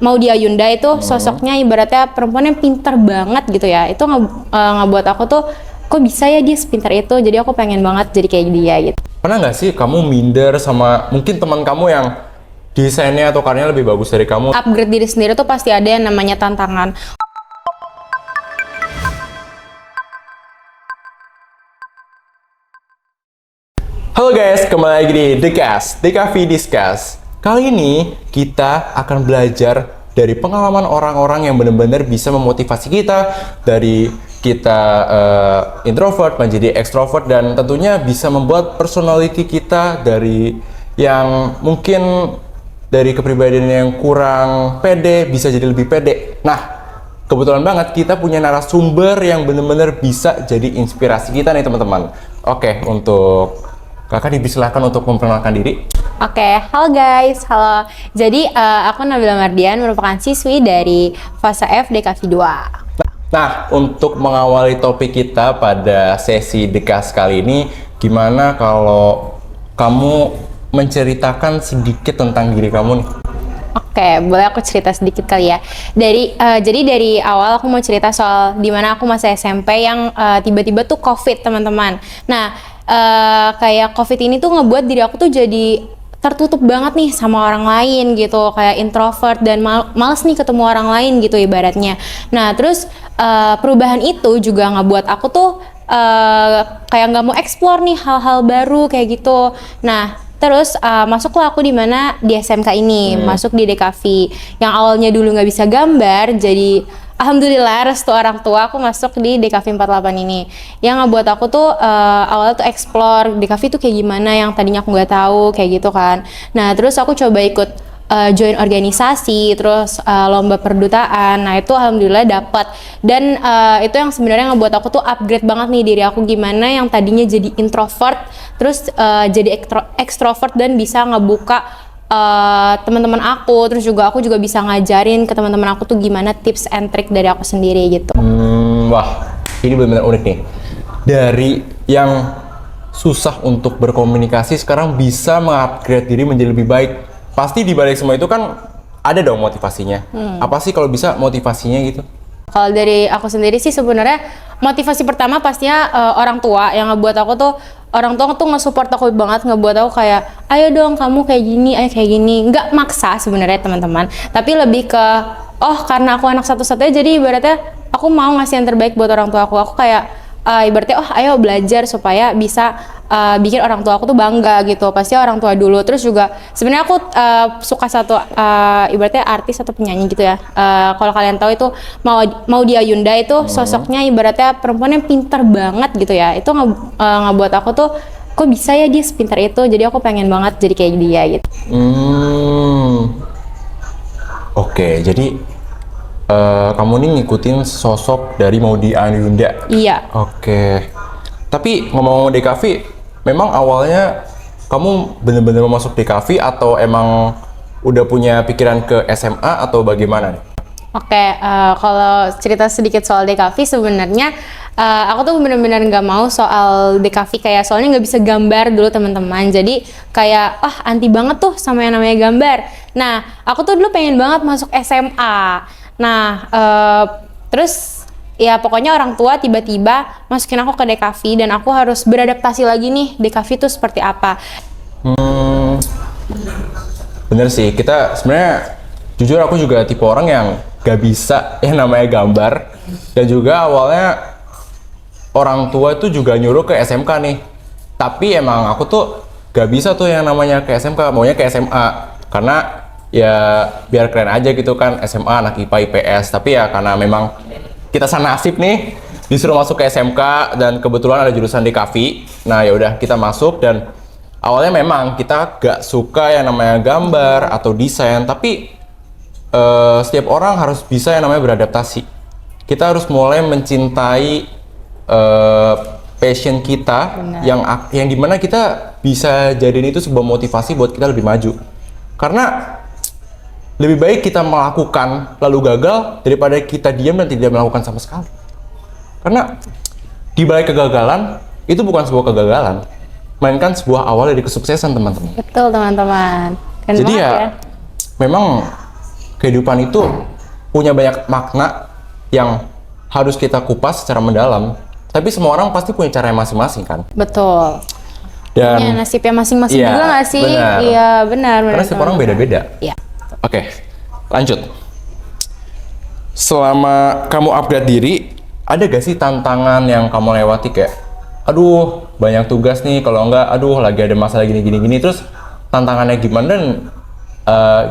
Maudy Ayunda itu sosoknya ibaratnya perempuan yang pintar banget gitu ya. Itu ngebuat aku tuh kok bisa ya dia sepintar itu. Jadi aku pengen banget jadi kayak dia gitu. Pernah nggak sih kamu minder sama mungkin teman kamu yang desainnya atau karyanya lebih bagus dari kamu? Upgrade diri sendiri tuh pasti ada yang namanya tantangan. Halo guys, kembali lagi di DKV Discuss. Kali ini kita akan belajar dari pengalaman orang-orang yang benar-benar bisa memotivasi kita dari kita introvert menjadi extrovert, dan tentunya bisa membuat personality kita dari yang mungkin dari kepribadian yang kurang pede bisa jadi lebih pede. Nah, kebetulan banget kita punya narasumber yang benar-benar bisa jadi inspirasi kita nih teman-teman. Oke, untuk Kakak dipersilahkan untuk memperkenalkan diri. Oke, halo guys, halo. Jadi aku Nabila Mardian, merupakan siswi dari fase F DKV 2. Nah, untuk mengawali topik kita pada sesi Dekas kali ini, gimana kalau kamu menceritakan sedikit tentang diri kamu nih? Oke, boleh aku cerita sedikit kali ya. Jadi dari awal aku mau cerita soal dimana aku masa SMP yang tiba-tiba tuh COVID, teman-teman. Nah, kayak COVID ini tuh ngebuat diri aku tuh jadi tertutup banget nih sama orang lain gitu, kayak introvert dan males nih ketemu orang lain gitu ibaratnya. Nah, terus perubahan itu juga ngebuat aku tuh kayak nggak mau explore nih hal-hal baru kayak gitu. Nah, terus masuklah aku di SMK ini, masuk di DKV yang awalnya dulu nggak bisa gambar, jadi alhamdulillah restu orang tua aku masuk di DKV 48 ini. Yang ngebuat aku tuh awalnya tuh explore DKV tuh kayak gimana yang tadinya aku nggak tahu kayak gitu kan. Nah, terus aku coba ikut join organisasi, terus lomba perdutaan. Nah, itu alhamdulillah dapat. Dan itu yang sebenarnya ngebuat aku tuh upgrade banget nih diri aku, gimana yang tadinya jadi introvert terus jadi extrovert dan bisa ngebuka teman-teman aku, terus juga aku juga bisa ngajarin ke teman-teman aku tuh gimana tips and trick dari aku sendiri gitu. Wah, ini benar-benar unik nih. Dari yang susah untuk berkomunikasi sekarang bisa mengupgrade diri menjadi lebih baik. Pasti di balik semua itu kan ada dong motivasinya. Apa sih kalau bisa motivasinya gitu? Kalau dari aku sendiri sih sebenarnya motivasi pertama pastinya orang tua yang ngebuat aku tuh, orang tua tuh nge-support aku banget, ngebuat aku kayak ayo dong kamu kayak gini, ayo kayak gini. Nggak maksa sebenarnya teman-teman, tapi lebih ke karena aku anak satu-satunya, jadi ibaratnya aku mau ngasih yang terbaik buat orang tua aku. Aku kayak ibaratnya ayo belajar supaya bisa bikin orang tua aku tuh bangga gitu. Pasti orang tua dulu. Terus juga sebenarnya aku suka satu ibaratnya artis atau penyanyi gitu ya. Kalau kalian tahu itu Maudy Ayunda itu sosoknya ibaratnya perempuan yang pintar banget gitu ya. Itu ngebuat aku tuh kok bisa ya dia sepintar itu. Jadi aku pengen banget jadi kayak dia gitu. Oke, jadi kamu nih ngikutin sosok dari Maudy Ayunda. Iya. Oke. Tapi ngomong DKV, memang awalnya kamu bener-bener mau masuk DKV atau emang udah punya pikiran ke SMA atau bagaimana nih? Oke, kalau cerita sedikit soal DKV sebenarnya aku tuh bener-bener nggak mau soal DKV, kayak soalnya nggak bisa gambar dulu teman-teman. Jadi kayak anti banget tuh sama yang namanya gambar. Nah, aku tuh dulu pengen banget masuk SMA. Nah, terus ya pokoknya orang tua tiba-tiba masukin aku ke DKV dan aku harus beradaptasi lagi nih DKV itu seperti apa. Bener sih, kita sebenarnya jujur aku juga tipe orang yang gak bisa yang namanya gambar, dan juga awalnya orang tua itu juga nyuruh ke SMK nih, tapi emang aku tuh gak bisa tuh yang namanya ke SMK, maunya ke SMA karena ya biar keren aja gitu kan, SMA anak IPA IPS. Tapi ya karena memang kita nasib nih disuruh masuk ke SMK dan kebetulan ada jurusan DKV. Nah, ya udah kita masuk, dan awalnya memang kita gak suka yang namanya gambar atau desain, tapi setiap orang harus bisa yang namanya beradaptasi. Kita harus mulai mencintai passion kita. Benar. yang dimana kita bisa jadiin itu sebuah motivasi buat kita lebih maju. Karena lebih baik kita melakukan lalu gagal daripada kita diam dan tidak melakukan sama sekali. Karena di balik kegagalan itu bukan sebuah kegagalan, melainkan sebuah awal dari kesuksesan, teman-teman. Betul, teman-teman. Jadi ya memang kehidupan itu punya banyak makna yang harus kita kupas secara mendalam. Tapi semua orang pasti punya cara masing-masing kan. Betul. Dan Ya, nasibnya masing-masing iya, juga nggak sih? benar. Iya, benar. Karena setiap orang beda-beda. Iya. Oke, lanjut. Selama kamu upgrade diri, ada gak sih tantangan yang kamu lewati kayak, aduh banyak tugas nih, kalau enggak, aduh lagi ada masalah gini, terus tantangannya gimana dan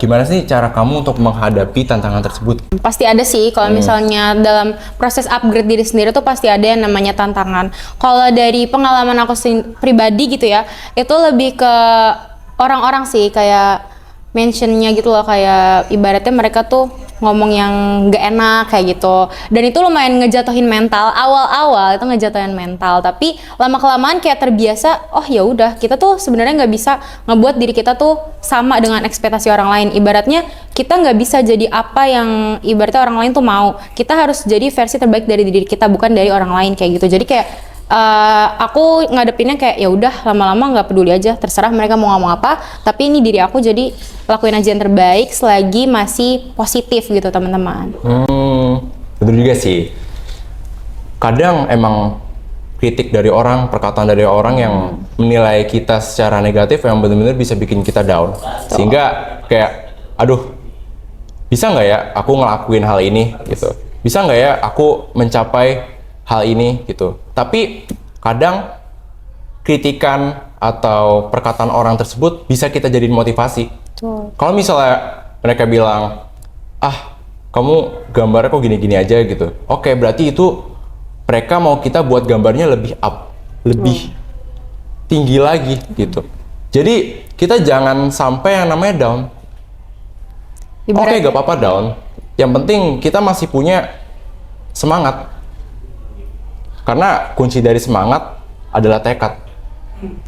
gimana sih cara kamu untuk menghadapi tantangan tersebut? Pasti ada sih kalau misalnya dalam proses upgrade diri sendiri tuh pasti ada yang namanya tantangan. Kalau dari pengalaman aku pribadi gitu ya, itu lebih ke orang-orang sih, kayak mentionnya gitu loh, kayak ibaratnya mereka tuh ngomong yang gak enak kayak gitu, dan itu lumayan ngejatuhin mental. Awal-awal itu ngejatuhin mental, tapi lama-kelamaan kayak terbiasa. Oh ya udah, kita tuh sebenarnya nggak bisa ngebuat diri kita tuh sama dengan ekspektasi orang lain. Ibaratnya kita nggak bisa jadi apa yang ibaratnya orang lain tuh mau. Kita harus jadi versi terbaik dari diri kita, bukan dari orang lain kayak gitu. Jadi kayak aku ngadepinnya kayak ya udah, lama-lama nggak peduli aja, terserah mereka mau ngomong apa, tapi ini diri aku, jadi lakuin aja yang terbaik selagi masih positif gitu teman-teman. Betul juga sih. Kadang emang kritik dari orang, perkataan dari orang yang menilai kita secara negatif yang benar-benar bisa bikin kita down. Sehingga kayak, aduh, bisa nggak ya aku ngelakuin hal ini gitu? Bisa nggak ya aku mencapai hal ini gitu? Tapi kadang kritikan atau perkataan orang tersebut bisa kita jadiin motivasi. Kalau misalnya mereka bilang, ah kamu gambarnya kok gini-gini aja gitu, oke, berarti itu mereka mau kita buat gambarnya lebih up, lebih tinggi lagi gitu. Jadi kita jangan sampai yang namanya down. Oke, gak apa-apa down, yang penting kita masih punya semangat. Karena kunci dari semangat adalah tekad.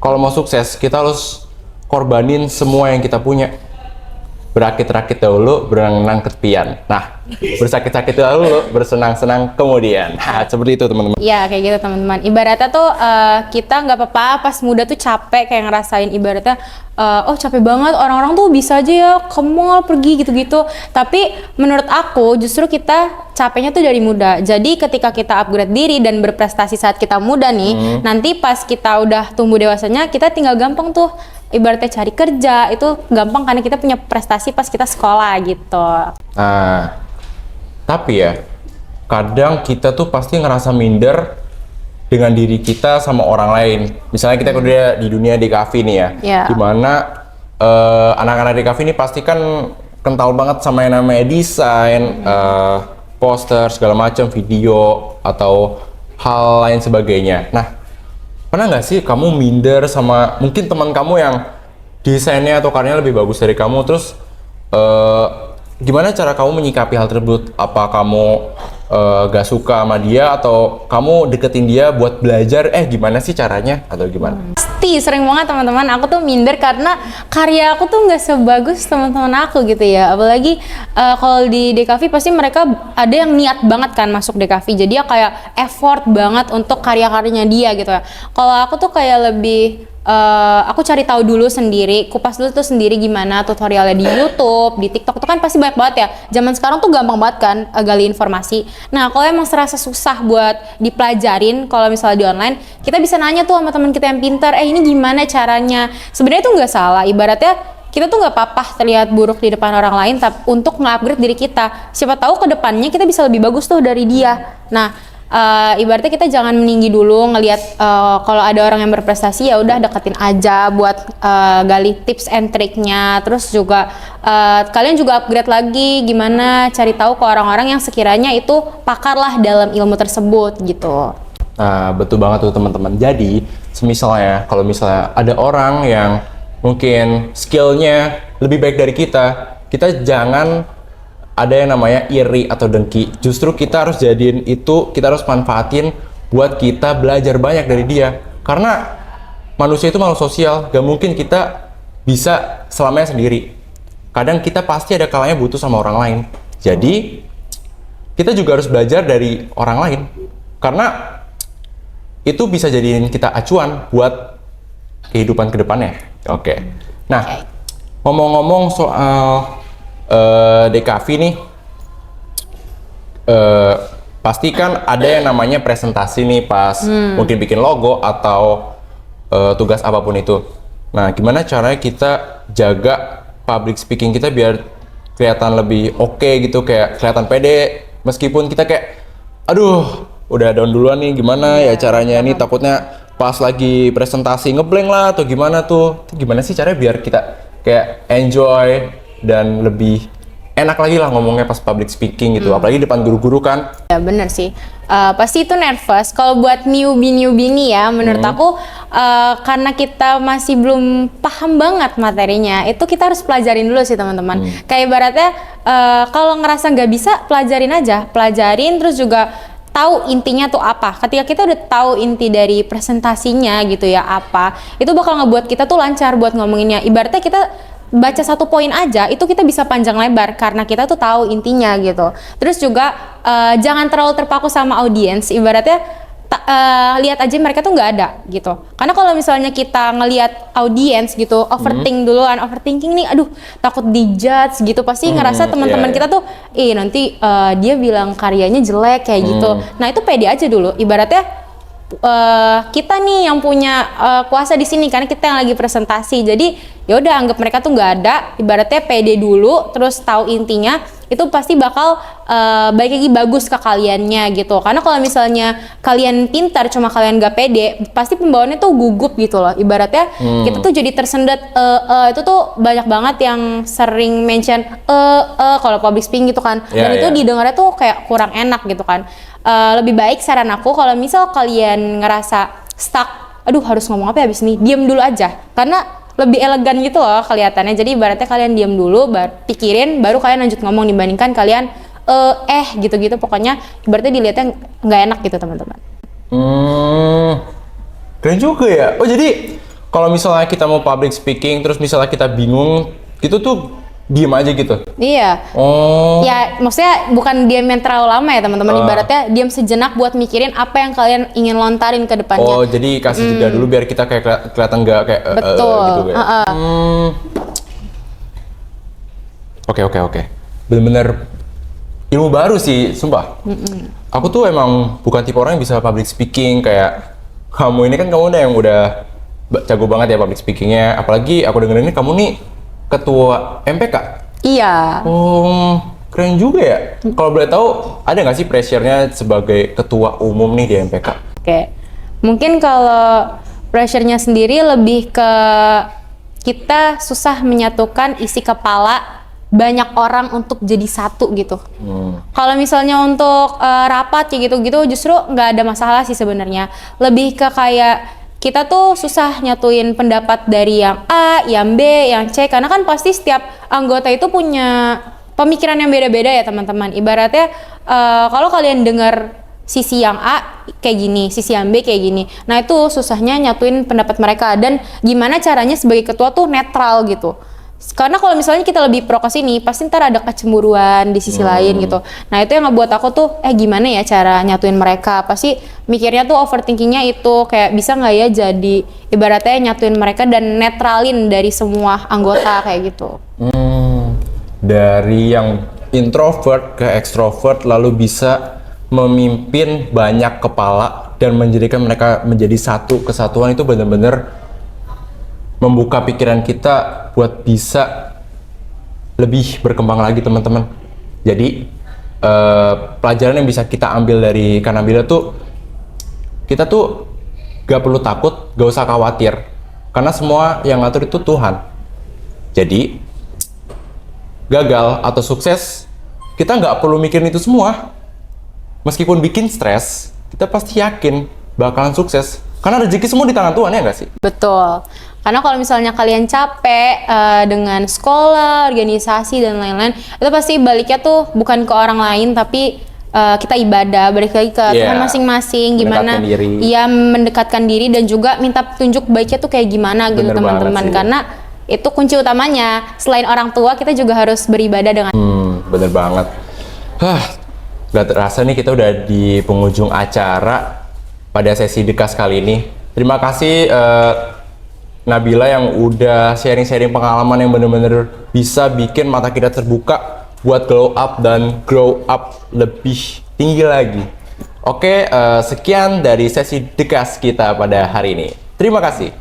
Kalau mau sukses, kita harus korbanin semua yang kita punya. Berakit-rakit dahulu, berenang ketepian. Nah, bersakit-sakit dahulu, bersenang-senang kemudian. Nah, seperti itu teman-teman. Iya kayak gitu teman-teman. Ibaratnya tuh kita nggak apa-apa pas muda tuh capek, kayak ngerasain ibaratnya oh capek banget, orang-orang tuh bisa aja ya ke mall pergi gitu-gitu. Tapi menurut aku justru kita capeknya tuh dari muda. Jadi ketika kita upgrade diri dan berprestasi saat kita muda nih, nanti pas kita udah tumbuh dewasanya, kita tinggal gampang tuh ibaratnya cari kerja, itu gampang karena kita punya prestasi pas kita sekolah gitu. Nah, tapi ya kadang kita tuh pasti ngerasa minder dengan diri kita sama orang lain. Misalnya kita udah di dunia DKV nih ya, dimana anak-anak DKV ini pasti kan kental banget sama yang namanya desain, poster, segala macam, video, atau hal lain sebagainya. Nah, pernah nggak sih kamu minder sama mungkin teman kamu yang desainnya atau karyanya lebih bagus dari kamu, terus gimana cara kamu menyikapi hal tersebut? Apa kamu gak suka sama dia, atau kamu deketin dia buat belajar, gimana sih caranya, atau gimana? Pasti sering banget teman-teman, aku tuh minder karena karya aku tuh nggak sebagus teman-teman aku gitu ya. Apalagi kalau di DKV pasti mereka ada yang niat banget kan masuk DKV, jadi ya kayak effort banget untuk karya-karyanya dia gitu ya. Kalau aku tuh kayak lebih aku cari tahu dulu sendiri, kupas dulu tuh sendiri gimana tutorialnya di YouTube, di TikTok, itu kan pasti banyak banget ya. Zaman sekarang tuh gampang banget kan gali informasi. Nah, kalau emang serasa susah buat dipelajarin, kalau misalnya di online, kita bisa nanya tuh sama teman kita yang pintar, ini gimana caranya? Sebenarnya tuh nggak salah, ibaratnya kita tuh nggak apa-apa terlihat buruk di depan orang lain, tapi untuk nge-upgrade diri kita. Siapa tahu ke depannya kita bisa lebih bagus tuh dari dia. Nah, ibaratnya kita jangan meninggi dulu ngelihat kalau ada orang yang berprestasi, ya udah deketin aja buat gali tips and triknya. Terus juga kalian juga upgrade lagi gimana cari tahu ke orang-orang yang sekiranya itu pakar lah dalam ilmu tersebut gitu. Nah, betul banget tuh teman-teman. Jadi misalnya kalau misalnya ada orang yang mungkin skillnya lebih baik dari kita jangan ada yang namanya iri atau dengki. Justru kita harus jadiin itu, kita harus manfaatin buat kita belajar banyak dari dia. Karena manusia itu makhluk sosial, gak mungkin kita bisa selamanya sendiri. Kadang kita pasti ada kalanya butuh sama orang lain. Jadi kita juga harus belajar dari orang lain. Karena itu bisa jadiin kita acuan buat kehidupan kedepannya. Oke. Nah, ngomong-ngomong soal DKV nih, pasti kan ada yang namanya presentasi nih pas mungkin bikin logo atau tugas apapun itu. Nah, gimana caranya kita jaga public speaking kita biar kelihatan lebih oke gitu, kayak kelihatan pede meskipun kita kayak aduh udah down duluan nih, gimana ya caranya nih, takutnya pas lagi presentasi ngeblank lah atau gimana tuh. Gimana sih caranya biar kita kayak enjoy dan lebih enak lagi lah ngomongnya pas public speaking gitu, apalagi depan guru-guru kan. Ya bener sih, pasti itu nervous. Kalau buat newbie nih ya, menurut aku karena kita masih belum paham banget materinya, itu kita harus pelajarin dulu sih teman-teman. Kayak ibaratnya kalau ngerasa nggak bisa, pelajarin terus juga tahu intinya tuh apa. Ketika kita udah tahu inti dari presentasinya gitu ya apa, itu bakal ngebuat kita tuh lancar buat ngomonginnya. Ibaratnya kita baca satu poin aja itu kita bisa panjang lebar karena kita tuh tahu intinya gitu. Terus juga jangan terlalu terpaku sama audiens. Ibaratnya lihat aja mereka tuh nggak ada gitu. Karena kalau misalnya kita ngelihat audiens gitu, overthinking nih, aduh takut dijudge gitu, pasti ngerasa teman-teman kita tuh, nanti dia bilang karyanya jelek kayak gitu. Nah itu pede aja dulu. Ibaratnya kita nih yang punya kuasa di sini karena kita yang lagi presentasi. Jadi ya udah anggap mereka tuh nggak ada. Ibaratnya pede dulu, terus tahu intinya, itu pasti bakal balik lagi bagus ke kaliannya gitu. Karena kalau misalnya kalian pintar cuma kalian nggak pede, pasti pembawaannya tuh gugup gitu loh. Ibaratnya kita tuh jadi tersendat. Itu tuh banyak banget yang sering mention kalau public speaking gitu kan. Dan itu didengarnya tuh kayak kurang enak gitu kan. Lebih baik saran aku kalau misal kalian ngerasa stuck, aduh harus ngomong apa ya abis ini, diam dulu aja karena lebih elegan gitu loh kelihatannya. Jadi ibaratnya kalian diam dulu, pikirin, baru kalian lanjut ngomong, dibandingkan kalian gitu-gitu. Pokoknya ibaratnya dilihatnya nggak enak gitu teman-teman. Keren juga ya. Oh jadi kalau misalnya kita mau public speaking terus misalnya kita bingung gitu tuh diem aja gitu? Iya. Oh. Ya maksudnya bukan diam yang terlalu lama ya teman-teman. Ibaratnya diam sejenak buat mikirin apa yang kalian ingin lontarin ke depannya. Oh jadi kasih jeda dulu biar kita kayak kelihatan nggak kayak betul. Gitu kayak. Oke. Bener-bener ilmu baru sih, sumpah. Aku tuh emang bukan tipe orang yang bisa public speaking kayak kamu ini kan. Kamu udah jago banget ya public speakingnya. Apalagi aku dengerin ini kamu nih ketua MPK? Iya. Oh, keren juga ya. Kalau boleh tahu, ada nggak sih pressure-nya sebagai ketua umum nih di MPK? Oke. Mungkin kalau pressure-nya sendiri lebih ke kita susah menyatukan isi kepala banyak orang untuk jadi satu gitu. Kalau misalnya untuk rapat kayak gitu-gitu justru nggak ada masalah sih sebenarnya. Lebih ke kayak kita tuh susah nyatuin pendapat dari yang A, yang B, yang C, karena kan pasti setiap anggota itu punya pemikiran yang beda-beda ya teman-teman. Ibaratnya kalau kalian dengar sisi yang A kayak gini, sisi yang B kayak gini, nah itu susahnya nyatuin pendapat mereka. Dan gimana caranya sebagai ketua tuh netral gitu. Karena kalau misalnya kita lebih pro ke sini, pasti ntar ada kecemburuan di sisi lain gitu. Nah itu yang ngebuat aku tuh, gimana ya cara nyatuin mereka. Pasti mikirnya tuh overthinkingnya itu, kayak bisa nggak ya jadi ibaratnya nyatuin mereka dan netralin dari semua anggota kayak gitu. Dari yang introvert ke extrovert lalu bisa memimpin banyak kepala dan menjadikan mereka menjadi satu kesatuan, itu benar-benar membuka pikiran kita buat bisa lebih berkembang lagi teman-teman. Jadi pelajaran yang bisa kita ambil dari Kanabila tuh, kita tuh gak perlu takut, gak usah khawatir, karena semua yang ngatur itu Tuhan. Jadi gagal atau sukses kita nggak perlu mikirin itu semua. Meskipun bikin stres, kita pasti yakin bakalan sukses karena rezeki semua di tangan Tuhan, ya nggak sih? Betul. Karena kalau misalnya kalian capek dengan sekolah, organisasi, dan lain-lain, itu pasti baliknya tuh bukan ke orang lain, tapi kita ibadah, balik lagi ke Tuhan masing-masing, gimana mendekatkan diri dan juga minta petunjuk baiknya tuh kayak gimana gitu teman-teman. Karena itu kunci utamanya. Selain orang tua, kita juga harus beribadah dengan bener banget. Gak terasa nih kita udah di penghujung acara pada sesi Dekas kali ini. Terima kasih Nabila yang udah sharing-sharing pengalaman yang bener-bener bisa bikin mata kita terbuka buat glow up dan grow up lebih tinggi lagi. Oke, sekian dari sesi Dekas kita pada hari ini. Terima kasih.